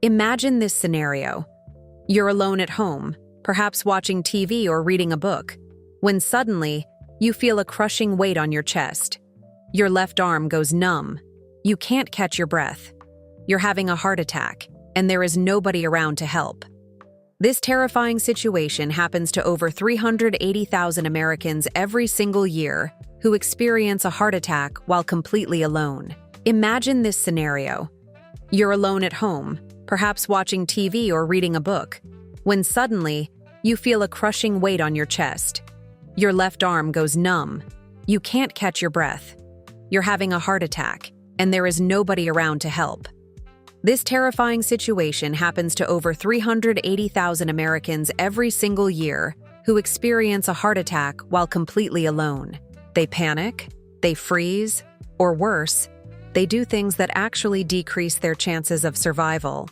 Imagine this scenario. You're alone at home, perhaps watching TV or reading a book, when suddenly you feel a crushing weight on your chest. Your left arm goes numb. You can't catch your breath. You're having a heart attack, and there is nobody around to help. This terrifying situation happens to over 380,000 Americans every single year who experience a heart attack while completely alone. Imagine this scenario. You're alone at home, perhaps watching TV or reading a book, when suddenly you feel a crushing weight on your chest. Your left arm goes numb. You can't catch your breath. You're having a heart attack, and there is nobody around to help. This terrifying situation happens to over 380,000 Americans every single year who experience a heart attack while completely alone. They panic, they freeze, or worse, they do things that actually decrease their chances of survival.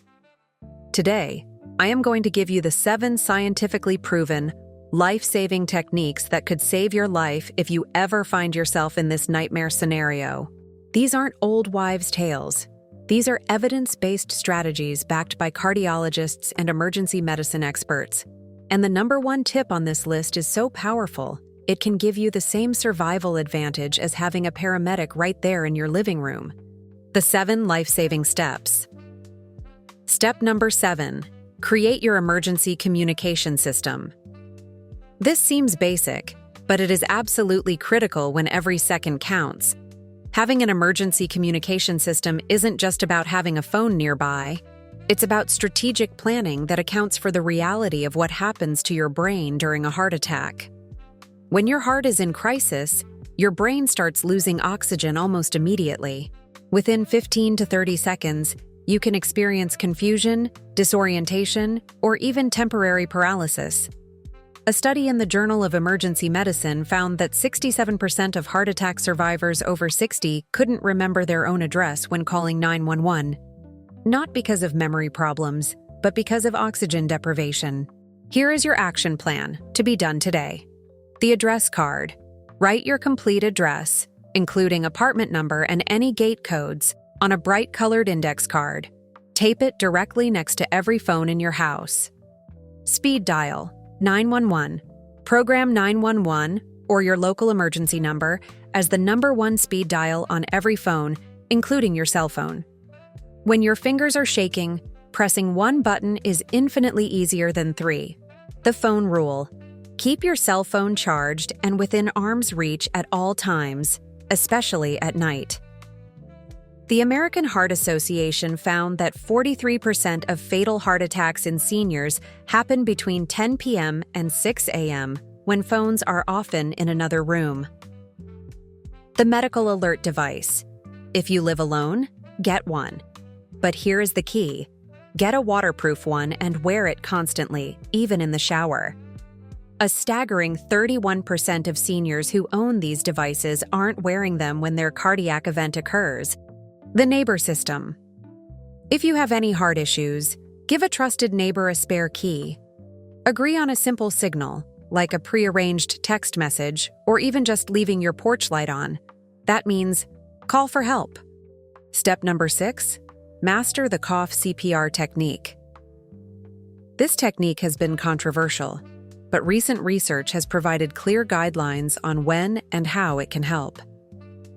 Today, I am going to give you the 7 scientifically proven, life-saving techniques that could save your life if you ever find yourself in this nightmare scenario. These aren't old wives' tales. These are evidence-based strategies backed by cardiologists and emergency medicine experts. And the #1 tip on this list is so powerful, it can give you the same survival advantage as having a paramedic right there in your living room. The 7 life-saving steps. Step number 7. Create your emergency communication system. This seems basic, but it is absolutely critical when every second counts. Having an emergency communication system isn't just about having a phone nearby. It's about strategic planning that accounts for the reality of what happens to your brain during a heart attack. When your heart is in crisis, your brain starts losing oxygen almost immediately. Within 15 to 30 seconds, you can experience confusion, disorientation, or even temporary paralysis. A study in the Journal of Emergency Medicine found that 67% of heart attack survivors over 60 couldn't remember their own address when calling 911. Not because of memory problems, but because of oxygen deprivation. Here is your action plan to be done today. The address card. Write your complete address, including apartment number and any gate codes, on a bright-colored index card. Tape it directly next to every phone in your house. Speed dial 911. Program 911 or your local emergency number as the #1 speed dial on every phone, including your cell phone. When your fingers are shaking, pressing one button is infinitely easier than 3. The phone rule. Keep your cell phone charged and within arm's reach at all times, especially at night. The American Heart Association found that 43% of fatal heart attacks in seniors happen between 10 p.m. and 6 a.m. when phones are often in another room. The medical alert device. If you live alone, get one. But here is the key. Get a waterproof one and wear it constantly, even in the shower. A staggering 31% of seniors who own these devices aren't wearing them when their cardiac event occurs. The neighbor system. If you have any heart issues, give a trusted neighbor a spare key. Agree on a simple signal, like a prearranged text message or even just leaving your porch light on. That means call for help. Step number 6. Master the cough CPR technique. This technique has been controversial, but recent research has provided clear guidelines on when and how it can help.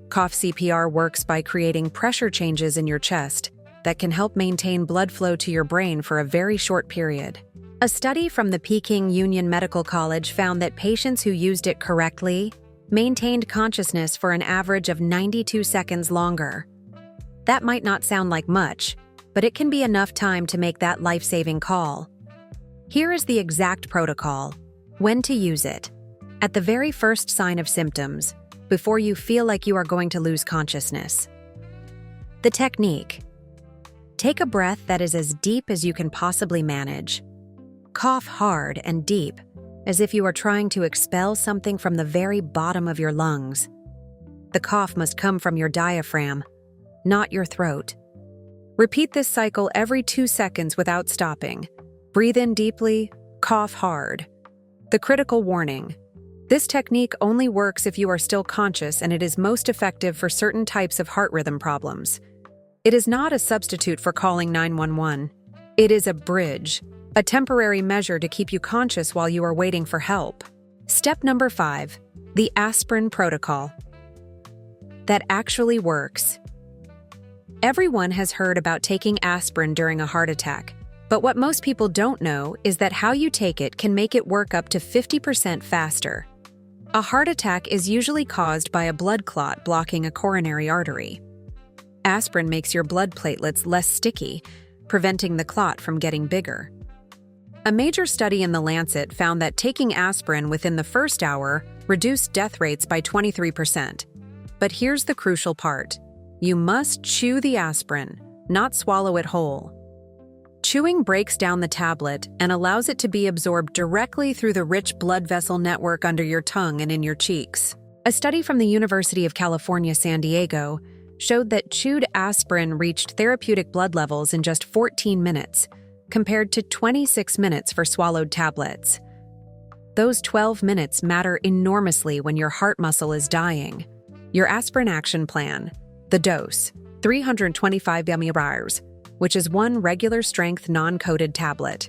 Cough CPR works by creating pressure changes in your chest that can help maintain blood flow to your brain for a very short period. A study from the Peking Union Medical College found that patients who used it correctly maintained consciousness for an average of 92 seconds longer. That might not sound like much, but it can be enough time to make that life-saving call. Here is the exact protocol. When to use it. At the very first sign of symptoms, before you feel like you are going to lose consciousness. The technique. Take a breath that is as deep as you can possibly manage. Cough hard and deep, as if you are trying to expel something from the very bottom of your lungs. The cough must come from your diaphragm, not your throat. Repeat this cycle every 2 seconds without stopping. Breathe in deeply, cough hard. The critical warning. This technique only works if you are still conscious, and it is most effective for certain types of heart rhythm problems. It is not a substitute for calling 911. It is a bridge, a temporary measure to keep you conscious while you are waiting for help. Step number 5, the aspirin protocol. That actually works. Everyone has heard about taking aspirin during a heart attack, but what most people don't know is that how you take it can make it work up to 50% faster. A heart attack is usually caused by a blood clot blocking a coronary artery. Aspirin makes your blood platelets less sticky, preventing the clot from getting bigger. A major study in The Lancet found that taking aspirin within the first hour reduced death rates by 23%. But here's the crucial part. You must chew the aspirin, not swallow it whole. Chewing breaks down the tablet and allows it to be absorbed directly through the rich blood vessel network under your tongue and in your cheeks. A study from the University of California, San Diego, showed that chewed aspirin reached therapeutic blood levels in just 14 minutes, compared to 26 minutes for swallowed tablets. Those 12 minutes matter enormously when your heart muscle is dying. Your aspirin action plan. The dose, 325 ml, which is one regular-strength non-coated tablet.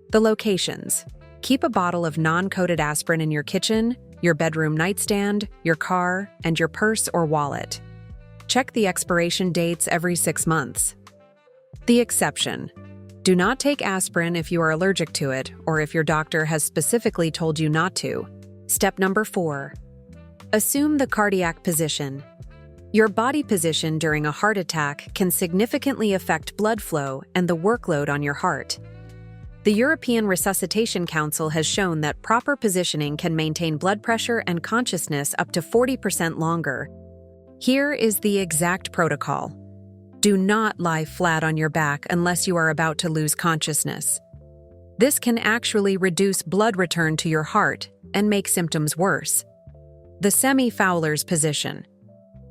The locations. Keep a bottle of non-coated aspirin in your kitchen, your bedroom nightstand, your car, and your purse or wallet. Check the expiration dates every 6 months. The exception. Do not take aspirin if you are allergic to it or if your doctor has specifically told you not to. Step number 4. Assume the cardiac position. Your body position during a heart attack can significantly affect blood flow and the workload on your heart. The European Resuscitation Council has shown that proper positioning can maintain blood pressure and consciousness up to 40% longer. Here is the exact protocol. Do not lie flat on your back unless you are about to lose consciousness. This can actually reduce blood return to your heart and make symptoms worse. The semi-Fowler's position.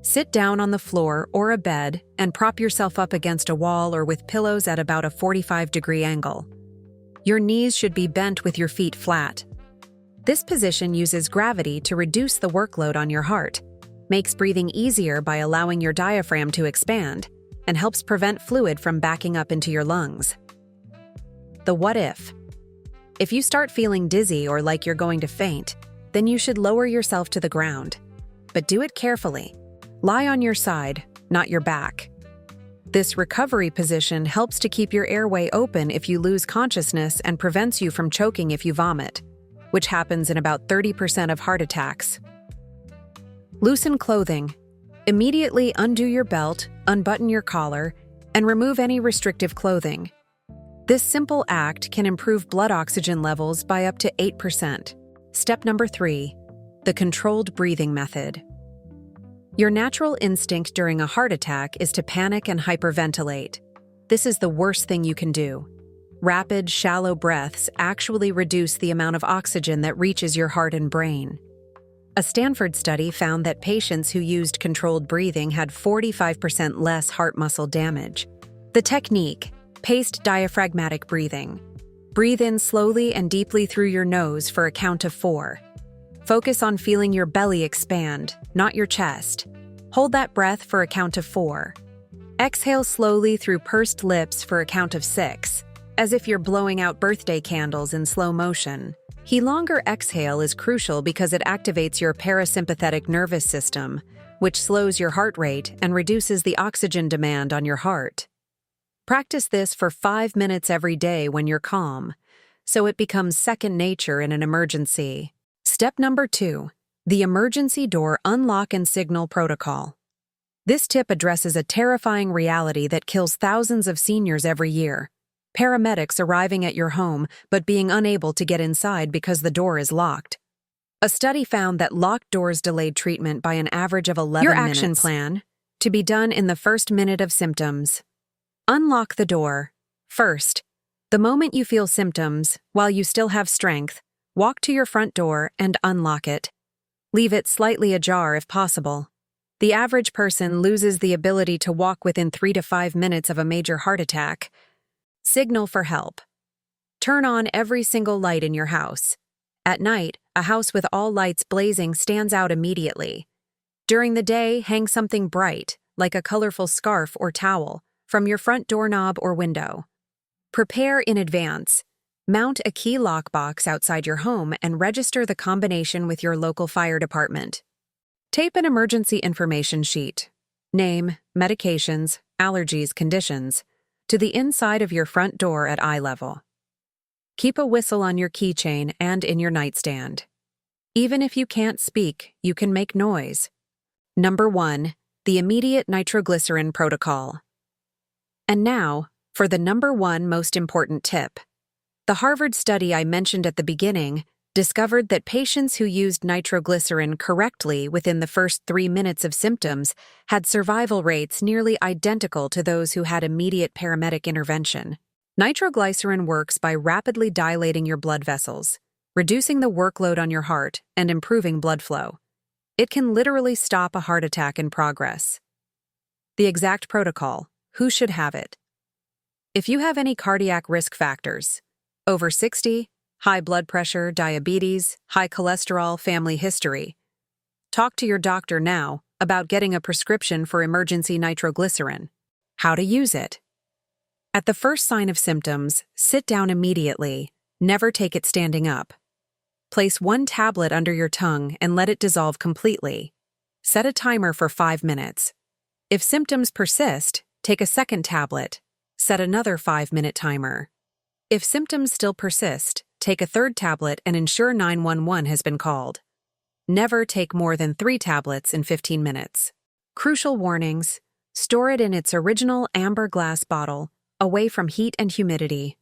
Sit down on the floor or a bed and prop yourself up against a wall or with pillows at about a 45-degree angle. Your knees should be bent with your feet flat. This position uses gravity to reduce the workload on your heart, makes breathing easier by allowing your diaphragm to expand, and helps prevent fluid from backing up into your lungs. The what if. If you start feeling dizzy or like you're going to faint, then you should lower yourself to the ground. But do it carefully. Lie on your side, not your back. This recovery position helps to keep your airway open if you lose consciousness and prevents you from choking if you vomit, which happens in about 30% of heart attacks. Loosen clothing. Immediately undo your belt, unbutton your collar, and remove any restrictive clothing. This simple act can improve blood oxygen levels by up to 8%. Step number 3, the controlled breathing method. Your natural instinct during a heart attack is to panic and hyperventilate. This is the worst thing you can do. Rapid, shallow breaths actually reduce the amount of oxygen that reaches your heart and brain. A Stanford study found that patients who used controlled breathing had 45% less heart muscle damage. The technique, paced diaphragmatic breathing. Breathe in slowly and deeply through your nose for a count of 4. Focus on feeling your belly expand, not your chest. Hold that breath for a count of 4. Exhale slowly through pursed lips for a count of 6, as if you're blowing out birthday candles in slow motion. The longer exhale is crucial because it activates your parasympathetic nervous system, which slows your heart rate and reduces the oxygen demand on your heart. Practice this for 5 minutes every day when you're calm, so it becomes second nature in an emergency. Step number 2, the emergency door unlock and signal protocol. This tip addresses a terrifying reality that kills thousands of seniors every year. Paramedics arriving at your home but being unable to get inside because the door is locked. A study found that locked doors delayed treatment by an average of 11 minutes. Your action plan, to be done in the first minute of symptoms. Unlock the door. First, the moment you feel symptoms, while you still have strength, walk to your front door and unlock it. Leave it slightly ajar if possible. The average person loses the ability to walk within 3 to 5 minutes of a major heart attack. Signal for help. Turn on every single light in your house. At night, a house with all lights blazing stands out immediately. During the day, hang something bright, like a colorful scarf or towel, from your front doorknob or window. Prepare in advance. Mount a key lockbox outside your home and register the combination with your local fire department. Tape an emergency information sheet, name, medications, allergies, conditions, to the inside of your front door at eye level. Keep a whistle on your keychain and in your nightstand. Even if you can't speak, you can make noise. Number 1. The immediate nitroglycerin protocol. And now, for the number 1 most important tip. The Harvard study I mentioned at the beginning discovered that patients who used nitroglycerin correctly within the first 3 minutes of symptoms had survival rates nearly identical to those who had immediate paramedic intervention. Nitroglycerin works by rapidly dilating your blood vessels, reducing the workload on your heart, and improving blood flow. It can literally stop a heart attack in progress. The exact protocol: who should have it? If you have any cardiac risk factors, over 60, high blood pressure, diabetes, high cholesterol, family history, talk to your doctor now about getting a prescription for emergency nitroglycerin. How to use it. At the first sign of symptoms, sit down immediately. Never take it standing up. Place 1 tablet under your tongue and let it dissolve completely. Set a timer for 5 minutes. If symptoms persist, take a second tablet. Set another 5-minute timer. If symptoms still persist, take a third tablet and ensure 911 has been called. Never take more than 3 tablets in 15 minutes. Crucial warnings: store it in its original amber glass bottle, away from heat and humidity.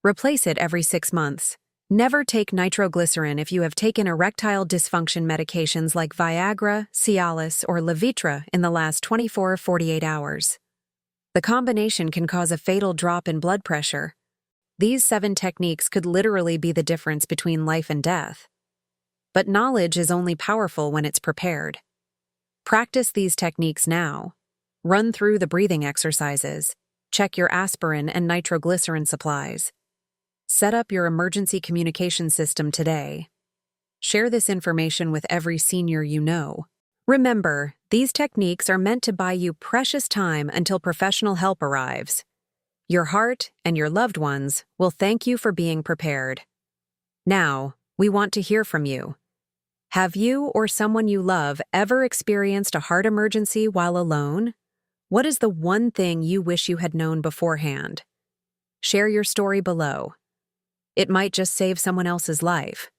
Replace it every 6 months. Never take nitroglycerin if you have taken erectile dysfunction medications like Viagra, Cialis, or Levitra in the last 24 or 48 hours. The combination can cause a fatal drop in blood pressure. These 7 techniques could literally be the difference between life and death. But knowledge is only powerful when it's prepared. Practice these techniques now. Run through the breathing exercises. Check your aspirin and nitroglycerin supplies. Set up your emergency communication system today. Share this information with every senior you know. Remember, these techniques are meant to buy you precious time until professional help arrives. Your heart and your loved ones will thank you for being prepared. Now, we want to hear from you. Have you or someone you love ever experienced a heart emergency while alone? What is the one thing you wish you had known beforehand? Share your story below. It might just save someone else's life.